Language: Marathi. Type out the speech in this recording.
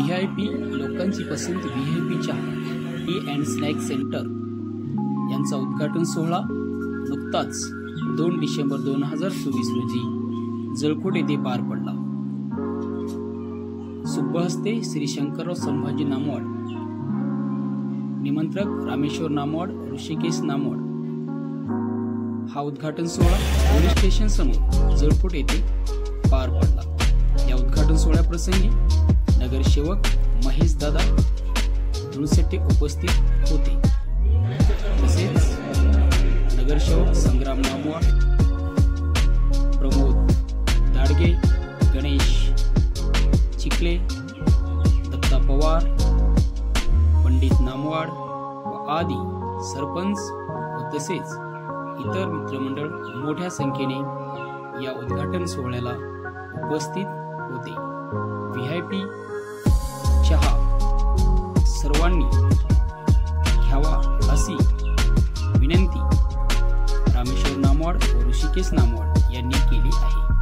व्हीआयपी लोकांची पसंती व्हीआयपी चहा टी अँड स्नॅक सेंटर यांचा उद्घाटन सोहळा नुकताच 2 डिसेंबर 2024 रोजी जळकोट येथे पार पडला। शुभहस्ते श्री शंकरराव संभाजी नामवड, निमंत्रक रामेश्वर नामवड, ऋषिकेश नामवड। हा उद्घाटन सोहळा पोलीस स्टेशन समोर जळकोट येथे पार पडला। या उद्घाटन सोहळ्याप्रसंगी नगरसेवक महेश दादा धुळशेट्टी उपस्थित होते। तसेच नगरसेवक संग्राम नामवड, प्रमोद दाडगे, गणेश चिखले, दत्ता पवार, पंडित नामवाड व आदी सरपंच व तसेच इतर मित्रमंडळ मोठ्या संख्येने या उद्घाटन सोहळ्याला उपस्थित होते। व्हीआयपी चहा सर्वांनी घ्यावा अशी विनंती रामेश्वर नामवड व ऋषिकेश नामवड यांनी केली आहे।